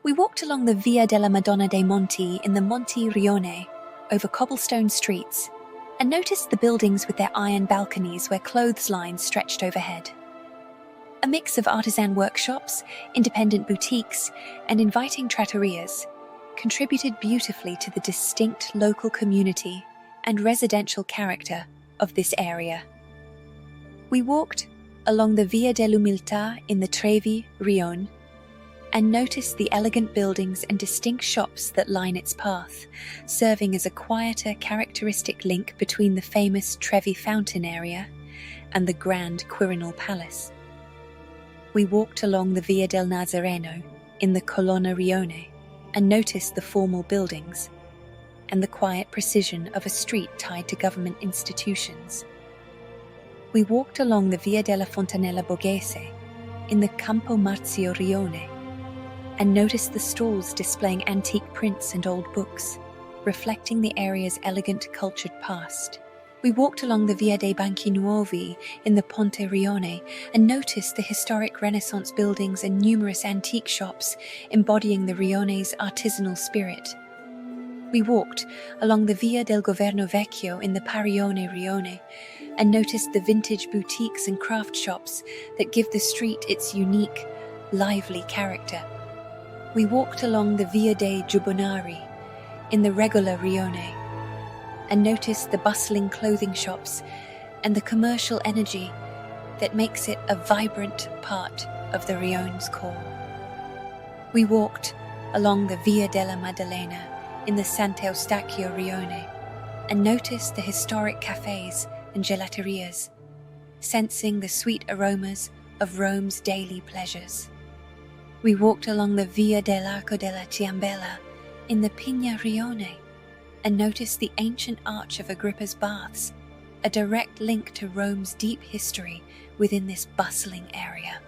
We walked along the Via della Madonna dei Monti in the Monte Rione, over cobblestone streets, and noticed the buildings with their iron balconies where clotheslines stretched overhead. A mix of artisan workshops, independent boutiques, and inviting trattorias contributed beautifully to the distinct local community and residential character of this area. We walked along the Via dell'Umiltà in the Trevi, Rioni, and noticed the elegant buildings and distinct shops that line its path, serving as a quieter, characteristic link between the famous Trevi fountain area and the grand Quirinal Palace. We walked along the Via del Nazareno in the Colonna Rione and noticed the formal buildings and the quiet precision of a street tied to government institutions. We walked along the Via della Fontanella Borghese in the Campo Marzio Rione and noticed the stalls displaying antique prints and old books, reflecting the area's elegant, cultured past. We walked along the Via dei Banchi Nuovi in the Ponte Rione and noticed the historic Renaissance buildings and numerous antique shops embodying the Rione's artisanal spirit. We walked along the Via del Governo Vecchio in the Parione Rione and noticed the vintage boutiques and craft shops that give the street its unique, lively character. We walked along the Via dei Giubbonari in the Regola Rione and noticed the bustling clothing shops and the commercial energy that makes it a vibrant part of the Rione's core. We walked along the Via della Maddalena in the Sant'Eustachio Rione and noticed the historic cafes and gelaterias, sensing the sweet aromas of Rome's daily pleasures. We walked along the Via dell'Arco della Ciambella in the Pigna Rione and noticed the ancient arch of Agrippa's baths, a direct link to Rome's deep history within this bustling area.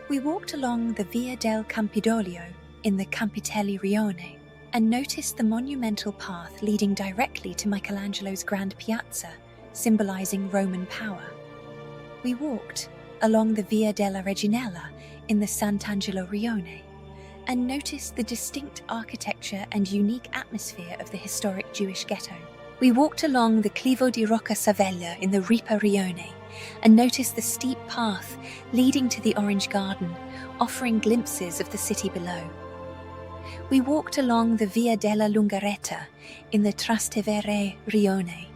We walked along the Via del Campidoglio in the Campitelli Rione and noticed the monumental path leading directly to Michelangelo's Grand Piazza, symbolizing Roman power. We walked along the Via della Reginella in the Sant'Angelo Rione and noticed the distinct architecture and unique atmosphere of the historic Jewish ghetto. We walked along the Clivo di Rocca Savella in the Ripa Rione and noticed the steep path leading to the Orange Garden, offering glimpses of the city below. We walked along the Via della Lungaretta in the Trastevere Rione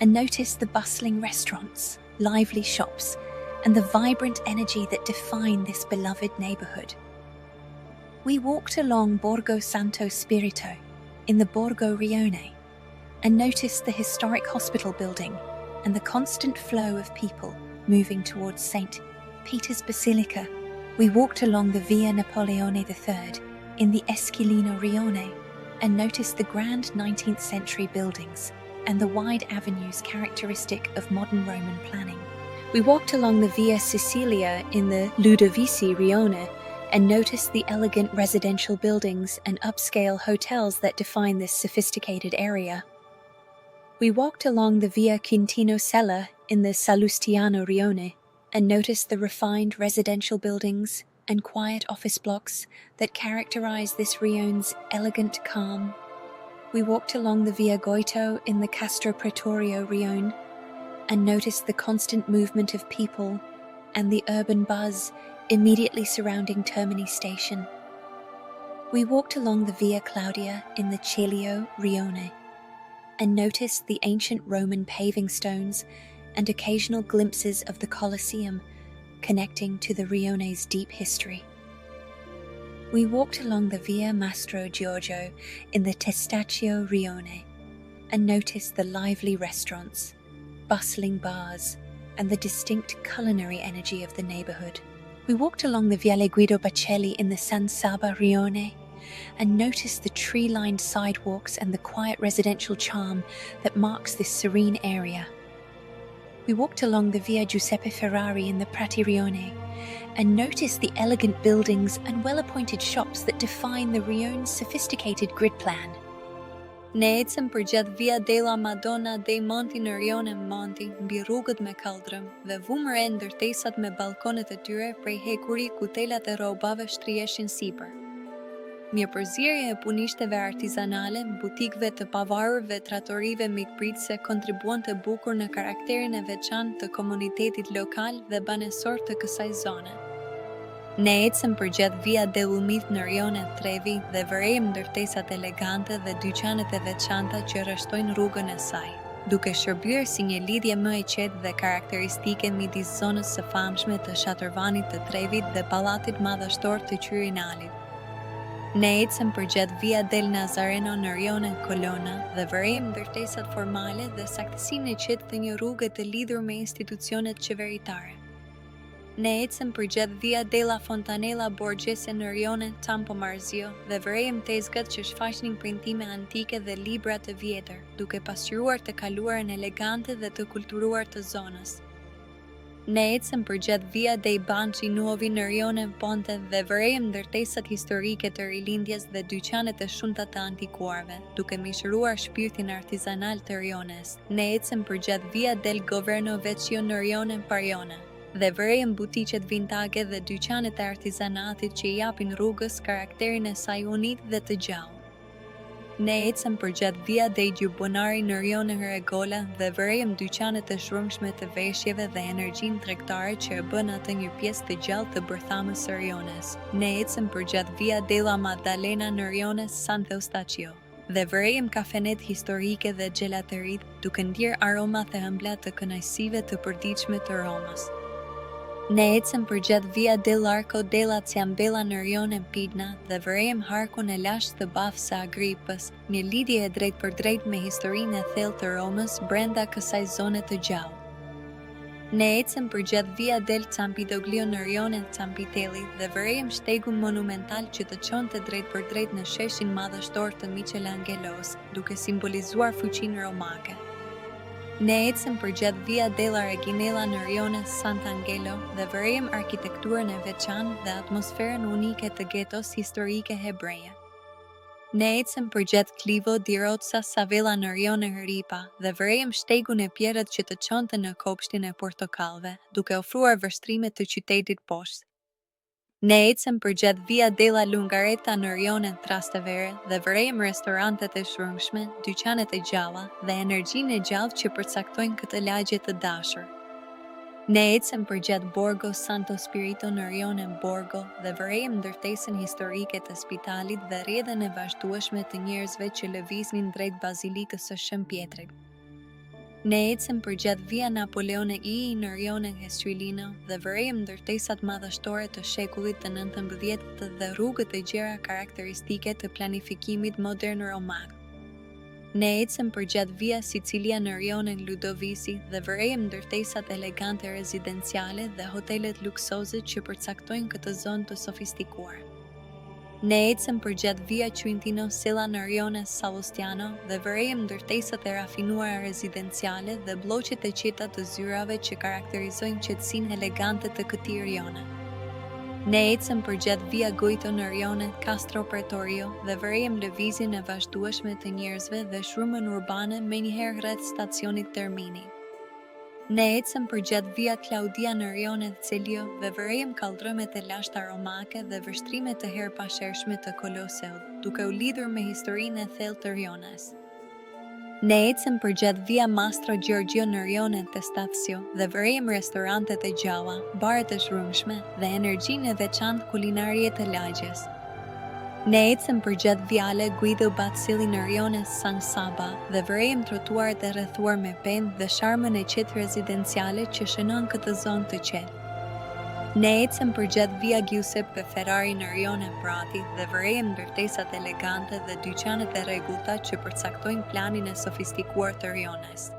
and noticed the bustling restaurants, lively shops, and the vibrant energy that define this beloved neighborhood. We walked along Borgo Santo Spirito in the Borgo Rione and noticed the historic hospital building and the constant flow of people moving towards St. Peter's Basilica. We walked along the Via Napoleone III in the Esquilino Rione and noticed the grand 19th century buildings and the wide avenues characteristic of modern Roman planning. We walked along the Via Sicilia in the Ludovisi Rione and noticed the elegant residential buildings and upscale hotels that define this sophisticated area. We walked along the Via Quintino Sella in the Sallustiano Rione and noticed the refined residential buildings and quiet office blocks that characterize this Rione's elegant calm. We walked along the Via Goito in the Castro Pretorio Rione and noticed the constant movement of people and the urban buzz immediately surrounding Termini Station. We walked along the Via Claudia in the Celio Rione and noticed the ancient Roman paving stones and occasional glimpses of the Colosseum connecting to the Rione's deep history. We walked along the Via Mastro Giorgio in the Testaccio Rione and noticed the lively restaurants, bustling bars, and the distinct culinary energy of the neighborhood. We walked along the Viale Guido Bacelli in the San Saba Rione and noticed the tree-lined sidewalks and the quiet residential charm that marks this serene area. We walked along the Via Giuseppe Ferrari in the Prati Rione and noticed the elegant buildings and well-appointed shops that define the Rione's sophisticated grid plan. Ne ecëm përgjatë Via della Madonna dei Monti në Rione Monti, mbi rrugët me kaldrëm dhe vumëre ndërtesat me balkonet e tyre prej hekuri ku telat e rrobave shtriheshin sipër. Mirëpërzierja e punishteve artizanale, butikëve të pavarurve, trattorive mikpritëse kontribuon të bukur në karakterin e veçantë të komunitetit lokal dhe banesor të kësaj zone. Ne ecëm përgjatë Via Delumit në Rionet Trevi dhe vërejmë ndërtesat elegante dhe dyqanet e veçanta që rreshtojnë rrugën e saj, duke shërbyer si një lidhje më e qetë dhe karakteristike midis zonës së famshme të Shatërvanit të Trevit dhe pallatit madhështor të Qyrinalit. Ne ecëm përgjatë Via del Nazareno në Rionen Kolona dhe vërejmë ndërtesat formale dhe saktësinë e qetë të një rrugë të lidhur me institucionet qeveritare. Ne ecëm përgjatë Via della Fontanella Borghese në Rionen Tampo Marzio dhe vërejmë tezgat që shfaqnin printime antike dhe libra të vjetër, duke pasqyruar të kaluarën elegante dhe të kulturuar të zonës. Ne ecëm përgjatë Via dei Banci Nuovi në Rionen Ponte dhe vërejmë ndërtesat historike të rilindjes dhe dyqanet e shumta të antikuarve, duke mishëruar shpirtin artizanal të Riones. Ne ecëm përgjatë Via del Governo Vecchio në Rionen Parione dhe vërejmë butiqet vintage dhe dyqanet e artizanatit që i japin rrugës karakterin e saj unik dhe të gjallë. Ne ecëm përgjatë Via dei Gjubonari në Rionen Regola dhe vërejmë dyqanet e shrumshme të veshjeve dhe energjinë tregtare që e bën atë një pjesë të gjallë të bërthamës së Riones. Ne ecëm përgjatë Via della Maddalena në Riones Sant'Eustachio dhe vërejmë kafenet historike dhe gelaterit, duke ndjerë aromat e ëmbla të kënaqësive të përditshme të Romës. Ne ecëm përgjatë Via dell'Arco della Ciambella në Rionen Pidna dhe vërejmë harkun e lashtë të Bafës së Agripës, një lidhje e drejtpërdrejtë me historinë e thellë të Romës brenda kësaj zone të gjallë. Ne ecëm përgjatë Via del Campidoglio në Rionen Campitelli dhe vërejmë shtegun monumental që të çonte drejtpërdrejtë në sheshin madhështor të Michelangelos, duke simbolizuar fuqinë romake. Ne ecëm përgjatë Via della Reginella në Rionen Sant'Angelo dhe vërejmë arkitekturën e veçantë dhe atmosferën unike të getos historike hebreje. Ne ecëm përgjatë Clivo di Rozza Savella në Rionen Ripa dhe vërejmë shtegun e pjerrët që të çonte në kopshtin e portokallëve, duke ofruar vështrime të qytetit poshtë. Ne ecëm përgjatë Via della Lungaretta në Rionen Trastevere dhe vërejmë restorantet e shrumshme, dyqanet e gjalla dhe energjinë e gjallë që përcaktojnë këtë lagje të dashur. Ne ecëm përgjatë Borgo Santo Spirito në Rionen Borgo dhe vërejmë ndërtesën historike të spitalit dhe rrjedhën e vazhdueshme të njerëzve që lëviznin drejt bazilikës së Shën Pjetrit. Ne ecëm përgjatë Via Napoleone I në Rionen Esquilino dhe vërejmë ndërtesat madhështore të shekullit të 19 dhe rrugët e gjera karakteristike të planifikimit modern romak. Ne ecëm përgjatë Via Sicilia në Rionen Ludovisi dhe vërejmë ndërtesat elegante rezidenciale dhe hotelet luksoze që përcaktojnë këtë zonë të sofistikuar. Ne ecëm përgjatë Via Quintino Sella në Rionen Sallustiano dhe vërejmë ndërtesat e rafinuara rezidenciale dhe blloqet e qeta të zyrave që karakterizojnë qetësinë elegante të këtij rione. Ne ecëm përgjatë Via Goito në Rionen Castro Pretorio dhe vërejmë lëvizjen e vazhdueshme të njerëzve dhe shrumën urbane menjëherë rreth stacionit Termini. Ne ecëm përgjatë Via Claudia në Rionen Celio dhe vërejmë kallëdrëmet e lashta romake dhe vështrimet të herpashershme të Kolosseut, duke u lidhur me historinë e thellë të Riones. Ne ecëm përgjatë Via Mastro Giorgio në Rionen Testazio dhe vërejmë restorantet e gjalla, baret e shrumshme dhe energjinë e veçantë kulinarie të lagjes. Ne ecëm përgjatë Viale Guido Baccilli në Rionen San Saba dhe vërejmë trotuaret e rrethuar me pemë dhe sharmën e qetë rezidenciale që shënon këtë zonë të qetë. Ne ecëm përgjatë Via Giuseppe Ferrari në Rionen Prati dhe vërejmë ndërtesat elegante dhe dyqanet e rregullta që përcaktojnë planin e sofistikuar të Riones.